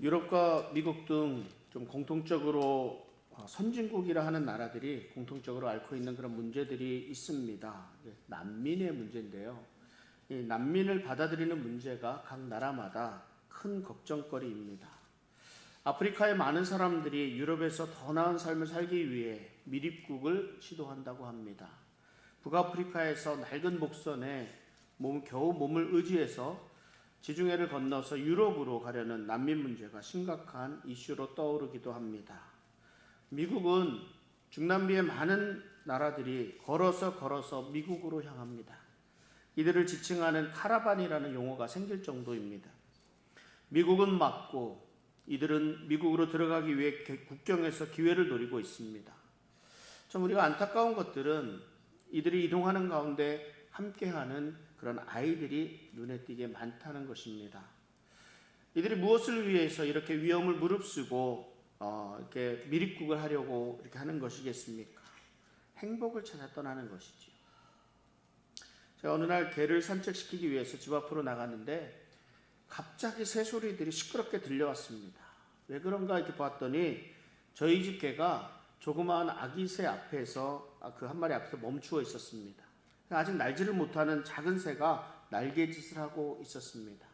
유럽과 미국 등 좀 공통적으로 선진국이라 하는 나라들이 공통적으로 앓고 있는 그런 문제들이 있습니다. 난민의 문제인데요. 이 난민을 받아들이는 문제가 각 나라마다 큰 걱정거리입니다. 아프리카의 많은 사람들이 유럽에서 더 나은 삶을 살기 위해 미립국을 시도한다고 합니다. 북아프리카에서 낡은 목선에 겨우 몸을 의지해서 지중해를 건너서 유럽으로 가려는 난민 문제가 심각한 이슈로 떠오르기도 합니다. 미국은 중남미의 많은 나라들이 걸어서 미국으로 향합니다. 이들을 지칭하는 카라반이라는 용어가 생길 정도입니다. 미국은 막고 이들은 미국으로 들어가기 위해 국경에서 기회를 노리고 있습니다. 참 우리가 안타까운 것들은 이들이 이동하는 가운데 함께하는 그런 아이들이 눈에 띄게 많다는 것입니다. 이들이 무엇을 위해서 이렇게 위험을 무릅쓰고 이렇게 미립국을 하려고 이렇게 하는 것이겠습니까? 행복을 찾아 떠나는 것이지요. 제가 어느 날 개를 산책시키기 위해서 집 앞으로 나갔는데 갑자기 새소리들이 시끄럽게 들려왔습니다. 왜 그런가 이렇게 봤더니 저희 집 개가 조그마한 아기 새 앞에서 그 한 마리 앞에서 멈추어 있었습니다. 아직 날지를 못하는 작은 새가 날개짓을 하고 있었습니다.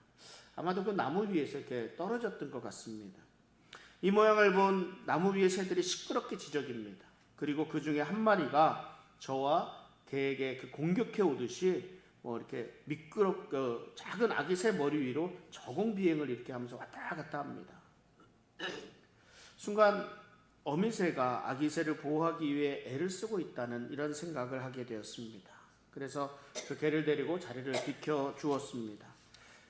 아마도 그 나무 위에서 이렇게 떨어졌던 것 같습니다. 이 모양을 본 나무 위의 새들이 시끄럽게 지저깁니다. 그리고 그 중에 한 마리가 저와 개에게 공격해 오듯이 이렇게 미끄럽고 작은 아기 새 머리 위로 저공 비행을 이렇게 하면서 왔다 갔다 합니다. 순간 어미새가 아기 새를 보호하기 위해 애를 쓰고 있다는 이런 생각을 하게 되었습니다. 그래서 그 개를 데리고 자리를 비켜 주었습니다.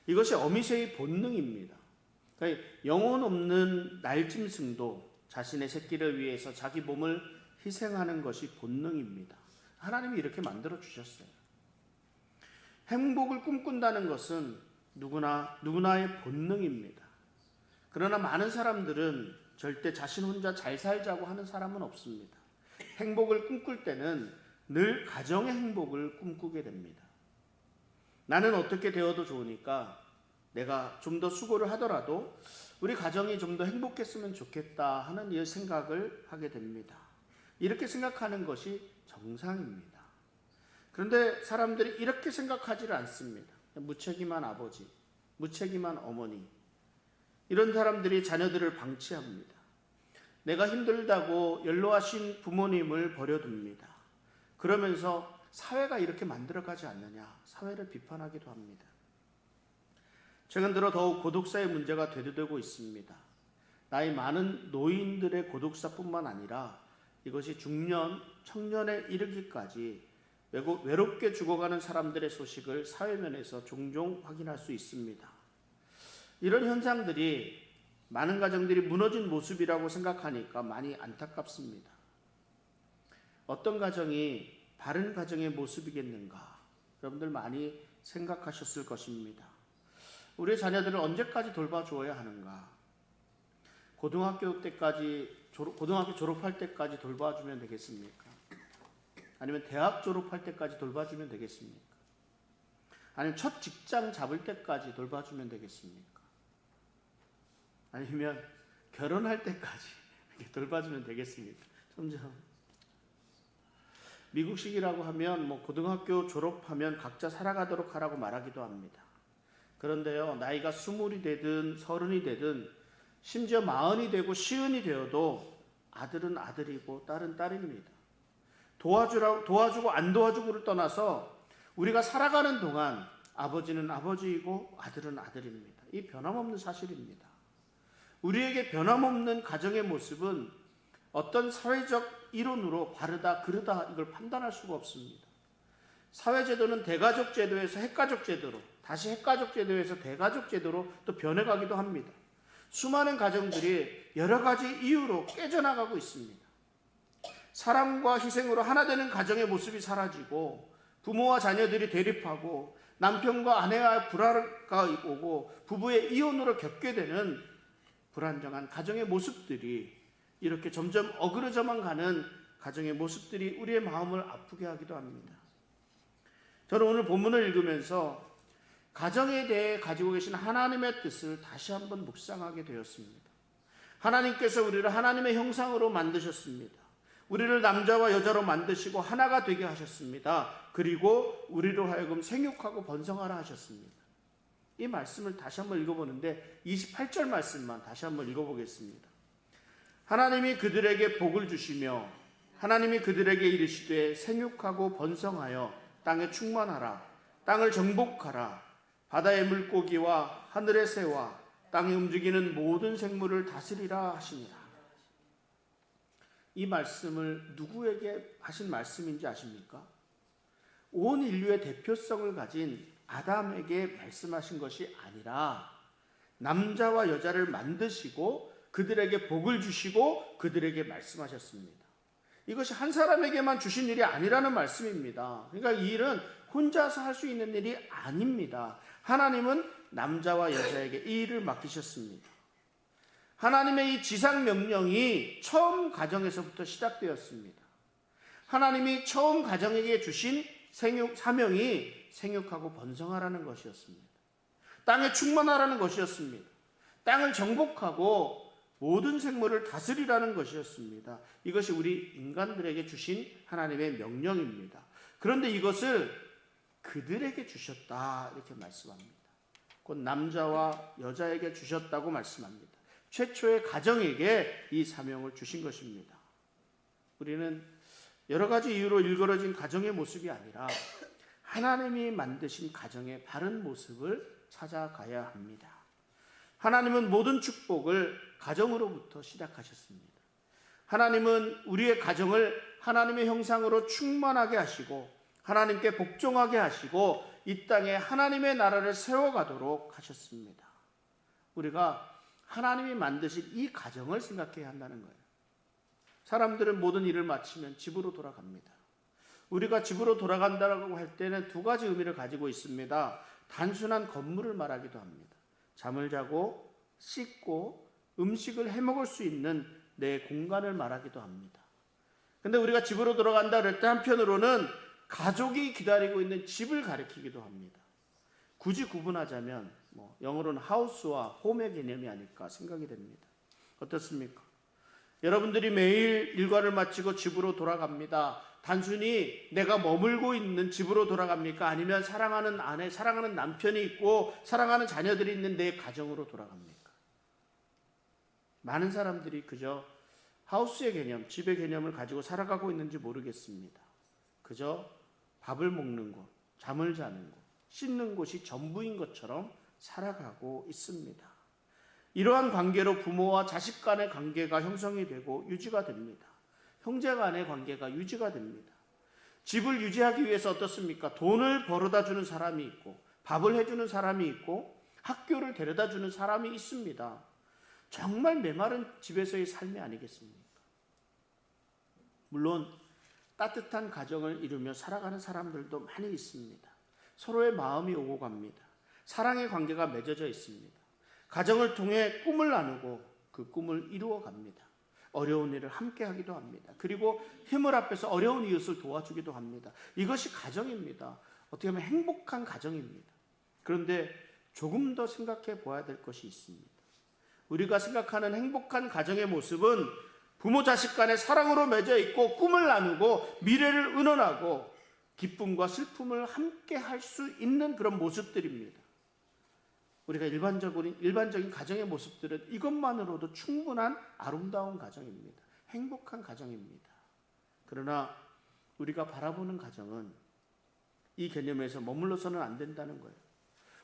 이것이 어미새의 본능입니다. 그러니까 영혼 없는 날짐승도 자신의 새끼를 위해서 자기 몸을 희생하는 것이 본능입니다. 하나님이 이렇게 만들어 주셨어요. 행복을 꿈꾼다는 것은 누구나의 본능입니다. 그러나 많은 사람들은 절대 자신 혼자 잘 살자고 하는 사람은 없습니다. 행복을 꿈꿀 때는 늘 가정의 행복을 꿈꾸게 됩니다. 나는 어떻게 되어도 좋으니까 내가 좀 더 수고를 하더라도 우리 가정이 좀 더 행복했으면 좋겠다 하는 이 생각을 하게 됩니다. 이렇게 생각하는 것이 정상입니다. 그런데 사람들이 이렇게 생각하지를 않습니다. 무책임한 아버지, 무책임한 어머니, 이런 사람들이 자녀들을 방치합니다. 내가 힘들다고 연로하신 부모님을 버려둡니다. 그러면서 사회가 이렇게 만들어가지 않느냐, 사회를 비판하기도 합니다. 최근 들어 더욱 고독사의 문제가 대두되고 있습니다. 나이 많은 노인들의 고독사뿐만 아니라 이것이 중년, 청년에 이르기까지 외롭게 죽어가는 사람들의 소식을 사회면에서 종종 확인할 수 있습니다. 이런 현상들이 많은 가정들이 무너진 모습이라고 생각하니까 많이 안타깝습니다. 어떤 가정이 바른 가정의 모습이겠는가? 여러분들 많이 생각하셨을 것입니다. 우리의 자녀들을 언제까지 돌봐주어야 하는가? 고등학교 졸업할 때까지 돌봐주면 되겠습니까? 아니면 대학 졸업할 때까지 돌봐주면 되겠습니까? 아니면 첫 직장 잡을 때까지 돌봐주면 되겠습니까? 아니면 결혼할 때까지 돌봐주면 되겠습니까? 점점 미국식이라고 하면 고등학교 졸업하면 각자 살아가도록 하라고 말하기도 합니다. 그런데요, 나이가 20이 되든 30이 되든 심지어 40이 되고 50이 되어도 아들은 아들이고 딸은 딸입니다. 도와주고 안 도와주고를 떠나서 우리가 살아가는 동안 아버지는 아버지이고 아들은 아들입니다. 이 변함없는 사실입니다. 우리에게 변함없는 가정의 모습은 어떤 사회적 이론으로 바르다 그르다 이걸 판단할 수가 없습니다. 사회제도는 대가족 제도에서 핵가족 제도로, 다시 핵가족 제도에서 대가족 제도로 또 변해가기도 합니다. 수많은 가정들이 여러 가지 이유로 깨져나가고 있습니다. 사랑과 희생으로 하나 되는 가정의 모습이 사라지고 부모와 자녀들이 대립하고 남편과 아내와 불화가 오고 부부의 이혼으로 겪게 되는 불안정한 가정의 모습들이 이렇게 점점 어그러져만 가는 가정의 모습들이 우리의 마음을 아프게 하기도 합니다. 저는 오늘 본문을 읽으면서 가정에 대해 가지고 계신 하나님의 뜻을 다시 한번 묵상하게 되었습니다. 하나님께서 우리를 하나님의 형상으로 만드셨습니다. 우리를 남자와 여자로 만드시고 하나가 되게 하셨습니다. 그리고 우리로 하여금 생육하고 번성하라 하셨습니다. 이 말씀을 다시 한번 읽어보는데 28절 말씀만 다시 한번 읽어보겠습니다. 하나님이 그들에게 복을 주시며 하나님이 그들에게 이르시되 생육하고 번성하여 땅에 충만하라. 땅을 정복하라. 바다의 물고기와 하늘의 새와 땅에 움직이는 모든 생물을 다스리라 하시니라. 이 말씀을 누구에게 하신 말씀인지 아십니까? 온 인류의 대표성을 가진 아담에게 말씀하신 것이 아니라 남자와 여자를 만드시고 그들에게 복을 주시고 그들에게 말씀하셨습니다. 이것이 한 사람에게만 주신 일이 아니라는 말씀입니다. 그러니까 이 일은 혼자서 할 수 있는 일이 아닙니다. 하나님은 남자와 여자에게 이 일을 맡기셨습니다. 하나님의 이 지상 명령이 처음 가정에서부터 시작되었습니다. 하나님이 처음 가정에게 주신 사명이 생육하고 번성하라는 것이었습니다. 땅에 충만하라는 것이었습니다. 땅을 정복하고 모든 생물을 다스리라는 것이었습니다. 이것이 우리 인간들에게 주신 하나님의 명령입니다. 그런데 이것을 그들에게 주셨다 이렇게 말씀합니다. 곧 남자와 여자에게 주셨다고 말씀합니다. 최초의 가정에게 이 사명을 주신 것입니다. 우리는 여러 가지 이유로 일그러진 가정의 모습이 아니라 하나님이 만드신 가정의 바른 모습을 찾아가야 합니다. 하나님은 모든 축복을 가정으로부터 시작하셨습니다. 하나님은 우리의 가정을 하나님의 형상으로 충만하게 하시고 하나님께 복종하게 하시고 이 땅에 하나님의 나라를 세워가도록 하셨습니다. 우리가 하나님이 만드신 이 가정을 생각해야 한다는 거예요. 사람들은 모든 일을 마치면 집으로 돌아갑니다. 우리가 집으로 돌아간다고 할 때는 두 가지 의미를 가지고 있습니다. 단순한 건물을 말하기도 합니다. 잠을 자고 씻고 음식을 해먹을 수 있는 내 공간을 말하기도 합니다. 근데 우리가 집으로 돌아간다 그럴 때 한편으로는 가족이 기다리고 있는 집을 가리키기도 합니다. 굳이 구분하자면 영어로는 하우스와 홈의 개념이 아닐까 생각이 됩니다. 어떻습니까? 여러분들이 매일 일과를 마치고 집으로 돌아갑니다. 단순히 내가 머물고 있는 집으로 돌아갑니까? 아니면 사랑하는 아내, 사랑하는 남편이 있고 사랑하는 자녀들이 있는 내 가정으로 돌아갑니까? 많은 사람들이 그저 하우스의 개념, 집의 개념을 가지고 살아가고 있는지 모르겠습니다. 그저 밥을 먹는 곳, 잠을 자는 곳, 씻는 곳이 전부인 것처럼 살아가고 있습니다. 이러한 관계로 부모와 자식 간의 관계가 형성이 되고 유지가 됩니다. 형제 간의 관계가 유지가 됩니다. 집을 유지하기 위해서 어떻습니까? 돈을 벌어다 주는 사람이 있고 밥을 해주는 사람이 있고 학교를 데려다 주는 사람이 있습니다. 정말 메마른 집에서의 삶이 아니겠습니까? 물론 따뜻한 가정을 이루며 살아가는 사람들도 많이 있습니다. 서로의 마음이 오고 갑니다. 사랑의 관계가 맺어져 있습니다. 가정을 통해 꿈을 나누고 그 꿈을 이루어 갑니다. 어려운 일을 함께 하기도 합니다. 그리고 힘을 합해서 어려운 이웃을 도와주기도 합니다. 이것이 가정입니다. 어떻게 보면 행복한 가정입니다. 그런데 조금 더 생각해 보아야 될 것이 있습니다. 우리가 생각하는 행복한 가정의 모습은 부모 자식 간의 사랑으로 맺어 있고 꿈을 나누고 미래를 의논하고 기쁨과 슬픔을 함께 할 수 있는 그런 모습들입니다. 우리가 일반적인 가정의 모습들은 이것만으로도 충분한 아름다운 가정입니다. 행복한 가정입니다. 그러나 우리가 바라보는 가정은 이 개념에서 머물러서는 안 된다는 거예요.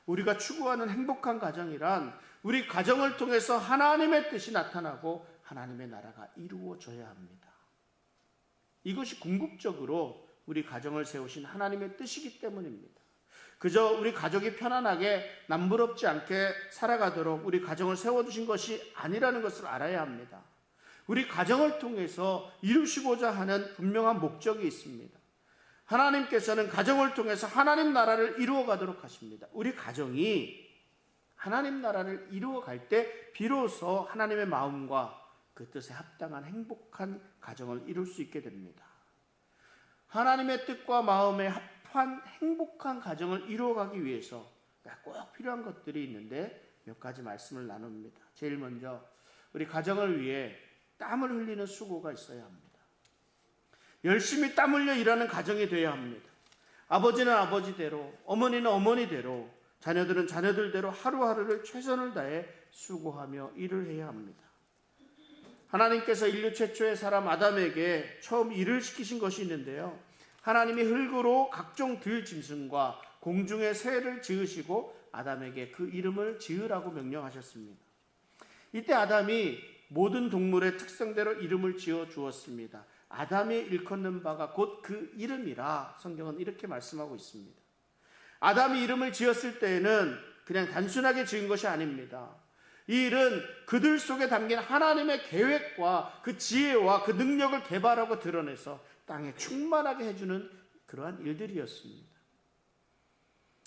우리가 추구하는 행복한 가정이란 우리 가정을 통해서 하나님의 뜻이 나타나고 하나님의 나라가 이루어져야 합니다. 이것이 궁극적으로 우리 가정을 세우신 하나님의 뜻이기 때문입니다. 그저 우리 가족이 편안하게 남부럽지 않게 살아가도록 우리 가정을 세워주신 것이 아니라는 것을 알아야 합니다. 우리 가정을 통해서 이루시고자 하는 분명한 목적이 있습니다. 하나님께서는 가정을 통해서 하나님 나라를 이루어가도록 하십니다. 우리 가정이 하나님 나라를 이루어갈 때 비로소 하나님의 마음과 그 뜻에 합당한 행복한 가정을 이룰 수 있게 됩니다. 하나님의 뜻과 마음에 합한 행복한 가정을 이루어가기 위해서 꼭 필요한 것들이 있는데 몇 가지 말씀을 나눕니다. 제일 먼저 우리 가정을 위해 땀을 흘리는 수고가 있어야 합니다. 열심히 땀 흘려 일하는 가정이 되어야 합니다. 아버지는 아버지대로, 어머니는 어머니대로, 자녀들은 자녀들대로 하루하루를 최선을 다해 수고하며 일을 해야 합니다. 하나님께서 인류 최초의 사람 아담에게 처음 일을 시키신 것이 있는데요. 하나님이 흙으로 각종 들짐승과 공중의 새를 지으시고 아담에게 그 이름을 지으라고 명령하셨습니다. 이때 아담이 모든 동물의 특성대로 이름을 지어 주었습니다. 아담이 일컫는 바가 곧 그 이름이라 성경은 이렇게 말씀하고 있습니다. 아담이 이름을 지었을 때에는 그냥 단순하게 지은 것이 아닙니다. 이 일은 그들 속에 담긴 하나님의 계획과 그 지혜와 그 능력을 개발하고 드러내서 땅에 충만하게 해주는 그러한 일들이었습니다.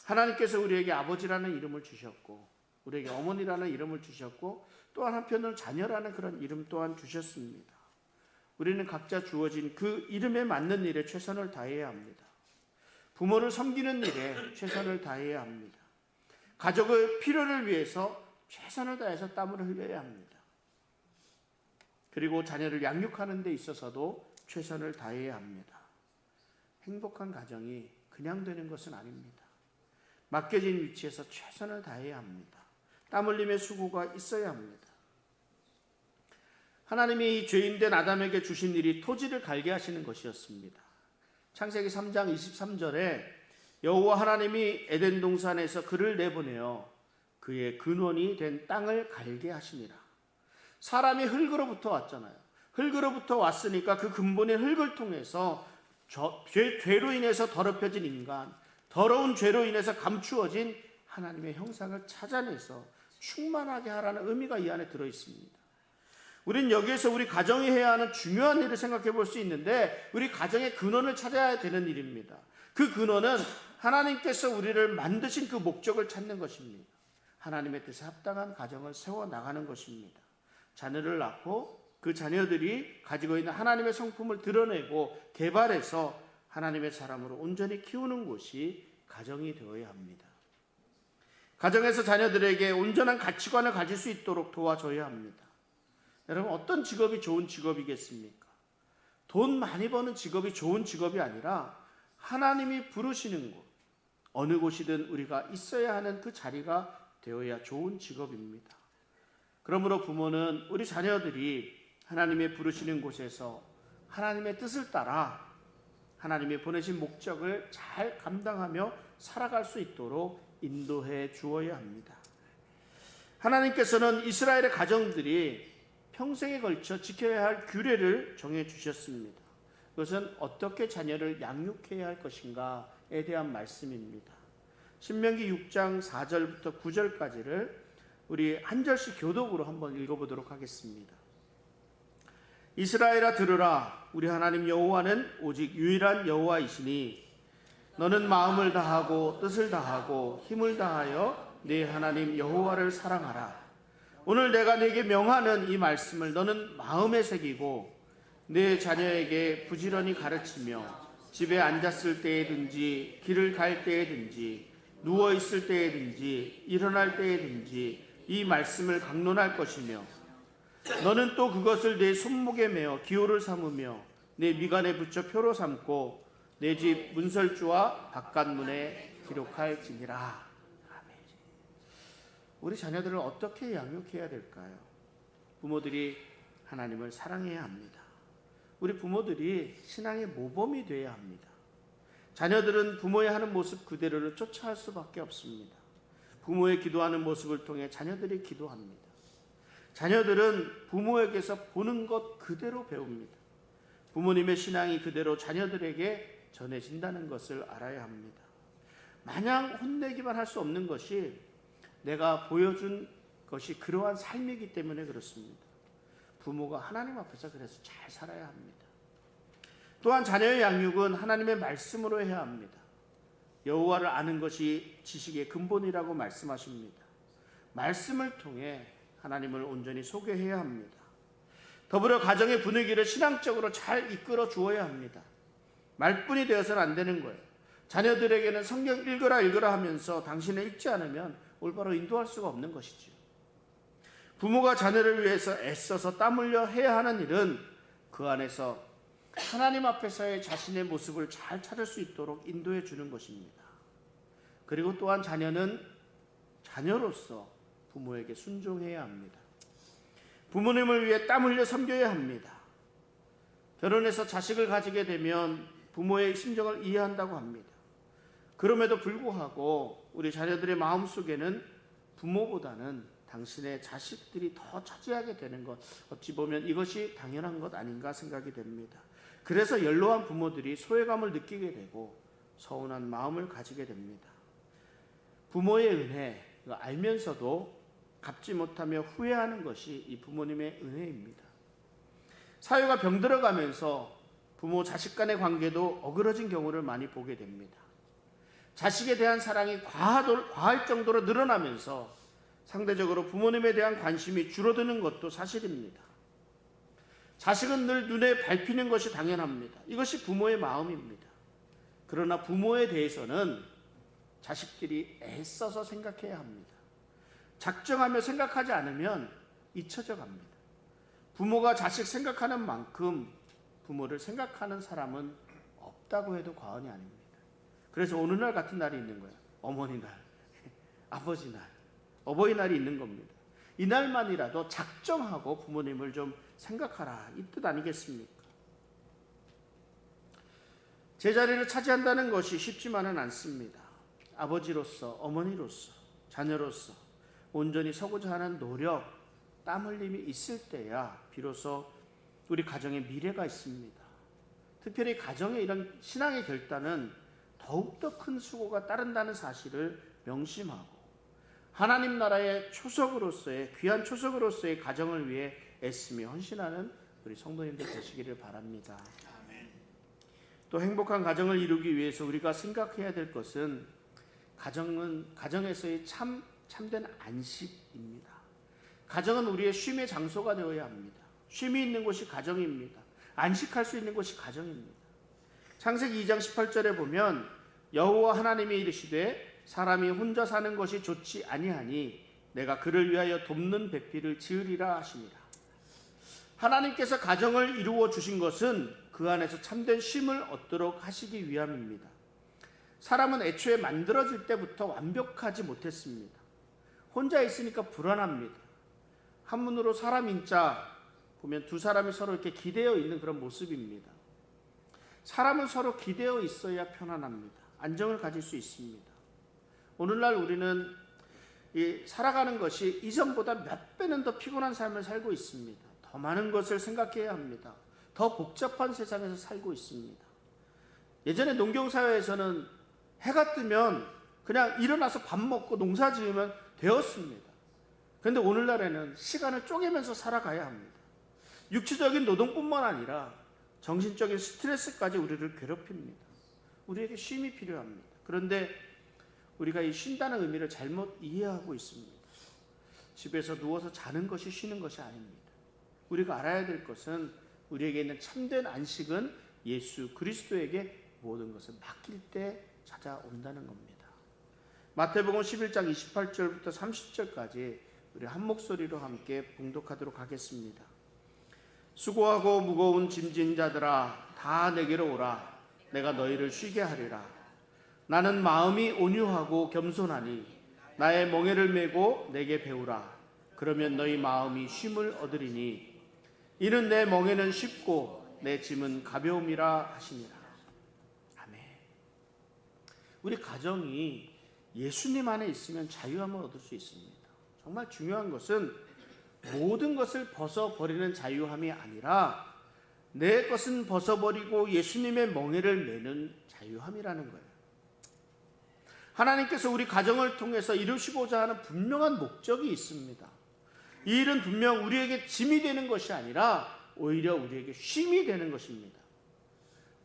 하나님께서 우리에게 아버지라는 이름을 주셨고 우리에게 어머니라는 이름을 주셨고 또한 한편으로 자녀라는 그런 이름 또한 주셨습니다. 우리는 각자 주어진 그 이름에 맞는 일에 최선을 다해야 합니다. 부모를 섬기는 일에 최선을 다해야 합니다. 가족의 필요를 위해서 최선을 다해서 땀을 흘려야 합니다. 그리고 자녀를 양육하는 데 있어서도 최선을 다해야 합니다. 행복한 가정이 그냥 되는 것은 아닙니다. 맡겨진 위치에서 최선을 다해야 합니다. 땀 흘림의 수고가 있어야 합니다. 하나님이 죄인된 아담에게 주신 일이 토지를 갈게 하시는 것이었습니다. 창세기 3장 23절에 여호와 하나님이 에덴 동산에서 그를 내보내어 그의 근원이 된 땅을 갈게 하시니라. 사람이 흙으로부터 왔잖아요. 흙으로부터 왔으니까 그 근본인 흙을 통해서 죄로 인해서 더럽혀진 인간, 더러운 죄로 인해서 감추어진 하나님의 형상을 찾아내서 충만하게 하라는 의미가 이 안에 들어있습니다. 우리는 여기에서 우리 가정이 해야 하는 중요한 일을 생각해 볼 수 있는데 우리 가정의 근원을 찾아야 되는 일입니다. 그 근원은 하나님께서 우리를 만드신 그 목적을 찾는 것입니다. 하나님의 뜻에 합당한 가정을 세워나가는 것입니다. 자녀를 낳고 그 자녀들이 가지고 있는 하나님의 성품을 드러내고 개발해서 하나님의 사람으로 온전히 키우는 곳이 가정이 되어야 합니다. 가정에서 자녀들에게 온전한 가치관을 가질 수 있도록 도와줘야 합니다. 여러분, 어떤 직업이 좋은 직업이겠습니까? 돈 많이 버는 직업이 좋은 직업이 아니라 하나님이 부르시는 곳, 어느 곳이든 우리가 있어야 하는 그 자리가 되어야 좋은 직업입니다. 그러므로 부모는 우리 자녀들이 하나님의 부르시는 곳에서 하나님의 뜻을 따라 하나님이 보내신 목적을 잘 감당하며 살아갈 수 있도록 인도해 주어야 합니다. 하나님께서는 이스라엘의 가정들이 평생에 걸쳐 지켜야 할 규례를 정해 주셨습니다. 그것은 어떻게 자녀를 양육해야 할 것인가에 대한 말씀입니다. 신명기 6장 4절부터 9절까지를 우리 한 절씩 교독으로 한번 읽어보도록 하겠습니다. 이스라엘아 들으라. 우리 하나님 여호와는 오직 유일한 여호와이시니 너는 마음을 다하고 뜻을 다하고 힘을 다하여 네 하나님 여호와를 사랑하라. 오늘 내가 네게 명하는 이 말씀을 너는 마음에 새기고 네 자녀에게 부지런히 가르치며 집에 앉았을 때에든지 길을 갈 때에든지 누워 있을 때에든지 일어날 때에든지 이 말씀을 강론할 것이며 너는 또 그것을 내 손목에 메어 기호를 삼으며 내 미간에 붙여 표로 삼고 내 집 문설주와 바깥문에 기록할지니라. 우리 자녀들을 어떻게 양육해야 될까요? 부모들이 하나님을 사랑해야 합니다. 우리 부모들이 신앙의 모범이 되어야 합니다. 자녀들은 부모의 하는 모습 그대로를 쫓아갈 수밖에 없습니다. 부모의 기도하는 모습을 통해 자녀들이 기도합니다. 자녀들은 부모에게서 보는 것 그대로 배웁니다. 부모님의 신앙이 그대로 자녀들에게 전해진다는 것을 알아야 합니다. 마냥 혼내기만 할 수 없는 것이 내가 보여준 것이 그러한 삶이기 때문에 그렇습니다. 부모가 하나님 앞에서 그래서 잘 살아야 합니다. 또한 자녀의 양육은 하나님의 말씀으로 해야 합니다. 여호와를 아는 것이 지식의 근본이라고 말씀하십니다. 말씀을 통해 하나님을 온전히 소개해야 합니다. 더불어 가정의 분위기를 신앙적으로 잘 이끌어 주어야 합니다. 말뿐이 되어서는 안 되는 거예요. 자녀들에게는 성경 읽어라 하면서 당신을 읽지 않으면 올바로 인도할 수가 없는 것이죠. 부모가 자녀를 위해서 애써서 땀 흘려 해야 하는 일은 그 안에서 하나님 앞에서의 자신의 모습을 잘 찾을 수 있도록 인도해 주는 것입니다. 그리고 또한 자녀는 자녀로서 부모에게 순종해야 합니다. 부모님을 위해 땀 흘려 섬겨야 합니다. 결혼해서 자식을 가지게 되면 부모의 심정을 이해한다고 합니다. 그럼에도 불구하고 우리 자녀들의 마음속에는 부모보다는 당신의 자식들이 더 차지하게 되는 것, 어찌 보면 이것이 당연한 것 아닌가 생각이 됩니다. 그래서 연로한 부모들이 소외감을 느끼게 되고 서운한 마음을 가지게 됩니다. 부모의 은혜, 알면서도 갚지 못하며 후회하는 것이 이 부모님의 은혜입니다. 사회가 병들어가면서 부모 자식 간의 관계도 어그러진 경우를 많이 보게 됩니다. 자식에 대한 사랑이 과할 정도로 늘어나면서 상대적으로 부모님에 대한 관심이 줄어드는 것도 사실입니다. 자식은 늘 눈에 밟히는 것이 당연합니다. 이것이 부모의 마음입니다. 그러나 부모에 대해서는 자식들이 애써서 생각해야 합니다. 작정하며 생각하지 않으면 잊혀져 갑니다. 부모가 자식 생각하는 만큼 부모를 생각하는 사람은 없다고 해도 과언이 아닙니다. 그래서 어느 날 같은 날이 있는 거예요. 어머니 날, 아버지 날, 어버이날이 있는 겁니다. 이날만이라도 작정하고 부모님을 좀 생각하라, 이 뜻 아니겠습니까? 제자리를 차지한다는 것이 쉽지만은 않습니다. 아버지로서, 어머니로서, 자녀로서 온전히 서고자 하는 노력, 땀 흘림이 있을 때야 비로소 우리 가정에 미래가 있습니다. 특별히 가정의 이런 신앙의 결단은 더욱더 큰 수고가 따른다는 사실을 명심하고 하나님 나라의 초석으로서의, 귀한 초석으로서의 가정을 위해 애쓰며 헌신하는 우리 성도님들 되시기를 바랍니다. 또 행복한 가정을 이루기 위해서 우리가 생각해야 될 것은 가정에서의 참된 안식입니다. 가정은 우리의 쉼의 장소가 되어야 합니다. 쉼이 있는 곳이 가정입니다. 안식할 수 있는 곳이 가정입니다. 창세기 2장 18절에 보면 여호와 하나님이 이르시되 사람이 혼자 사는 것이 좋지 아니하니 내가 그를 위하여 돕는 배필을 지으리라 하시니라. 하나님께서 가정을 이루어 주신 것은 그 안에서 참된 쉼을 얻도록 하시기 위함입니다. 사람은 애초에 만들어질 때부터 완벽하지 못했습니다. 혼자 있으니까 불안합니다. 한문으로 사람인자 보면 두 사람이 서로 이렇게 기대어 있는 그런 모습입니다. 사람은 서로 기대어 있어야 편안합니다. 안정을 가질 수 있습니다. 오늘날 우리는 살아가는 것이 이전보다 몇 배는 더 피곤한 삶을 살고 있습니다. 더 많은 것을 생각해야 합니다. 더 복잡한 세상에서 살고 있습니다. 예전에 농경사회에서는 해가 뜨면 그냥 일어나서 밥 먹고 농사 지으면 되었습니다. 그런데 오늘날에는 시간을 쪼개면서 살아가야 합니다. 육체적인 노동뿐만 아니라 정신적인 스트레스까지 우리를 괴롭힙니다. 우리에게 쉼이 필요합니다. 그런데 우리가 이 쉰다는 의미를 잘못 이해하고 있습니다. 집에서 누워서 자는 것이 쉬는 것이 아닙니다. 우리가 알아야 될 것은 우리에게 있는 참된 안식은 예수 그리스도에게 모든 것을 맡길 때 찾아온다는 겁니다. 마태복음 11장 28절부터 30절까지 우리 한 목소리로 함께 봉독하도록 하겠습니다. 수고하고 무거운 짐진 자들아 다 내게로 오라. 내가 너희를 쉬게 하리라. 나는 마음이 온유하고 겸손하니 나의 멍에를 메고 내게 배우라. 그러면 너희 마음이 쉼을 얻으리니 이는 내 멍에는 쉽고 내 짐은 가벼움이라 하시니라. 아멘. 우리 가정이 예수님 안에 있으면 자유함을 얻을 수 있습니다. 정말 중요한 것은 모든 것을 벗어버리는 자유함이 아니라 내 것은 벗어버리고 예수님의 멍에를 메는 자유함이라는 거예요. 하나님께서 우리 가정을 통해서 이루시고자 하는 분명한 목적이 있습니다. 이 일은 분명 우리에게 짐이 되는 것이 아니라 오히려 우리에게 쉼이 되는 것입니다.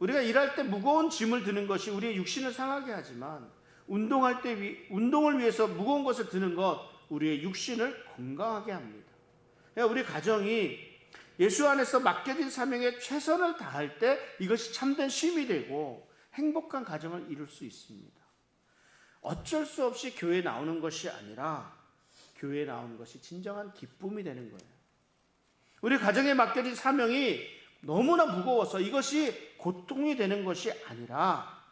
우리가 일할 때 무거운 짐을 드는 것이 우리의 육신을 상하게 하지만 운동을 위해서 무거운 것을 드는 것 우리의 육신을 건강하게 합니다. 우리 가정이 예수 안에서 맡겨진 사명에 최선을 다할 때 이것이 참된 쉼이 되고 행복한 가정을 이룰 수 있습니다. 어쩔 수 없이 교회에 나오는 것이 아니라 교회에 나오는 것이 진정한 기쁨이 되는 거예요. 우리 가정에 맡겨진 사명이 너무나 무거워서 이것이 고통이 되는 것이 아니라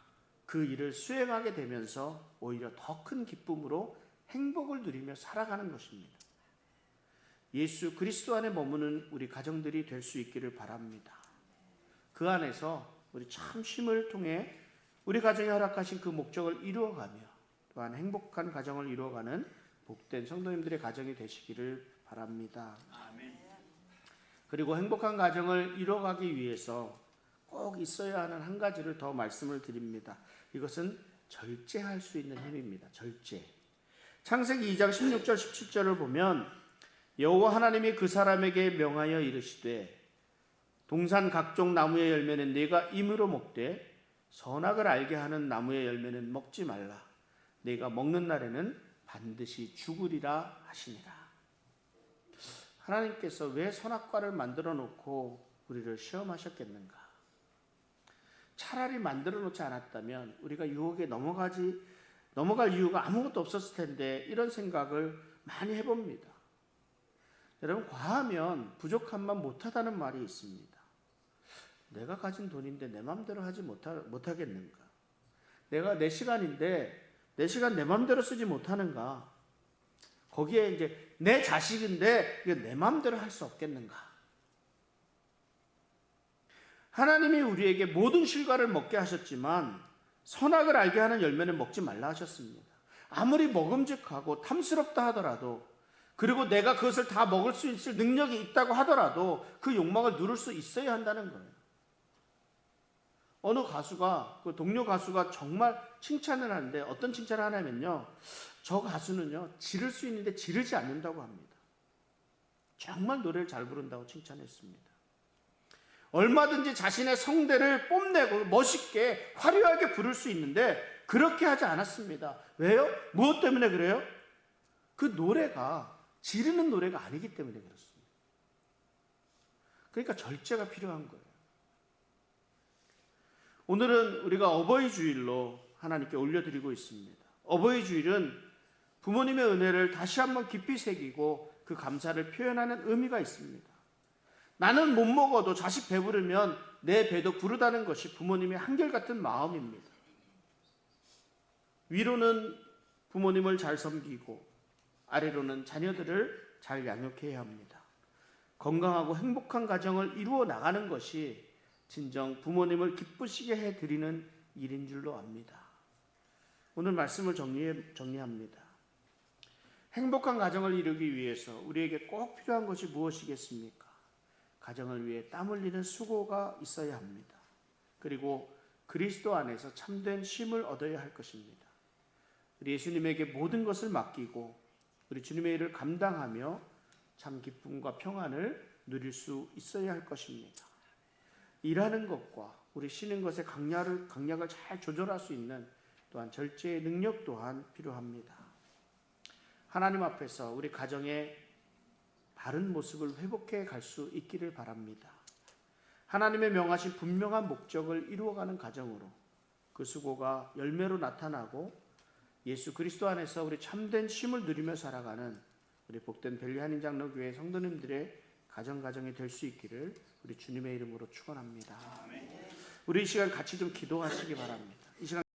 그 일을 수행하게 되면서 오히려 더 큰 기쁨으로 행복을 누리며 살아가는 것입니다. 예수 그리스도 안에 머무는 우리 가정들이 될 수 있기를 바랍니다. 그 안에서 우리 참 쉼을 통해 우리 가정에 허락하신 그 목적을 이루어가며 또한 행복한 가정을 이루어가는 복된 성도님들의 가정이 되시기를 바랍니다. 아멘. 그리고 행복한 가정을 이루어가기 위해서 꼭 있어야 하는 한 가지를 더 말씀을 드립니다. 이것은 절제할 수 있는 힘입니다. 절제. 창세기 2장 16절 17절을 보면 여호와 하나님이 그 사람에게 명하여 이르시되 동산 각종 나무의 열매는 네가 임으로 먹되 선악을 알게 하는 나무의 열매는 먹지 말라. 네가 먹는 날에는 반드시 죽으리라 하시니라. 하나님께서 왜 선악과를 만들어 놓고 우리를 시험하셨겠는가? 차라리 만들어 놓지 않았다면 우리가 유혹에 넘어갈 이유가 아무것도 없었을 텐데 이런 생각을 많이 해봅니다. 여러분, 과하면 부족함만 못하다는 말이 있습니다. 내가 가진 돈인데 내 마음대로 하지 못하겠는가? 내가 내 시간인데 내 시간 내 마음대로 쓰지 못하는가? 거기에 이제 내 자식인데 내 마음대로 할 수 없겠는가? 하나님이 우리에게 모든 실과를 먹게 하셨지만 선악을 알게 하는 열매는 먹지 말라 하셨습니다. 아무리 먹음직하고 탐스럽다 하더라도, 그리고 내가 그것을 다 먹을 수 있을 능력이 있다고 하더라도 그 욕망을 누를 수 있어야 한다는 거예요. 어느 가수가, 그 동료 가수가 정말 칭찬을 하는데 어떤 칭찬을 하냐면요, 저 가수는요 지를 수 있는데 지르지 않는다고 합니다. 정말 노래를 잘 부른다고 칭찬했습니다. 얼마든지 자신의 성대를 뽐내고 멋있게 화려하게 부를 수 있는데 그렇게 하지 않았습니다. 왜요? 무엇 때문에 그래요? 그 노래가 지르는 노래가 아니기 때문에 그렇습니다. 그러니까 절제가 필요한 거예요. 오늘은 우리가 어버이 주일로 하나님께 올려드리고 있습니다. 어버이 주일은 부모님의 은혜를 다시 한번 깊이 새기고 그 감사를 표현하는 의미가 있습니다. 나는 못 먹어도 자식 배부르면 내 배도 부르다는 것이 부모님의 한결같은 마음입니다. 위로는 부모님을 잘 섬기고 아래로는 자녀들을 잘 양육해야 합니다. 건강하고 행복한 가정을 이루어 나가는 것이 진정 부모님을 기쁘시게 해드리는 일인 줄로 압니다. 오늘 말씀을 정리합니다. 행복한 가정을 이루기 위해서 우리에게 꼭 필요한 것이 무엇이겠습니까? 가정을 위해 땀 흘리는 수고가 있어야 합니다. 그리고 그리스도 안에서 참된 쉼을 얻어야 할 것입니다. 우리 예수님에게 모든 것을 맡기고 우리 주님의 일을 감당하며 참 기쁨과 평안을 누릴 수 있어야 할 것입니다. 일하는 것과 우리 쉬는 것의 강약을 잘 조절할 수 있는 또한 절제의 능력 또한 필요합니다. 하나님 앞에서 우리 가정의 바른 모습을 회복해 갈 수 있기를 바랍니다. 하나님의 명하신 분명한 목적을 이루어가는 가정으로 그 수고가 열매로 나타나고 예수 그리스도 안에서 우리 참된 쉼을 누리며 살아가는 우리 복된 벨리한인 장로교회 성도님들의 가정이 될 수 있기를 우리 주님의 이름으로 축원합니다. 우리 이 시간 같이 좀 기도하시기 바랍니다. 이 시간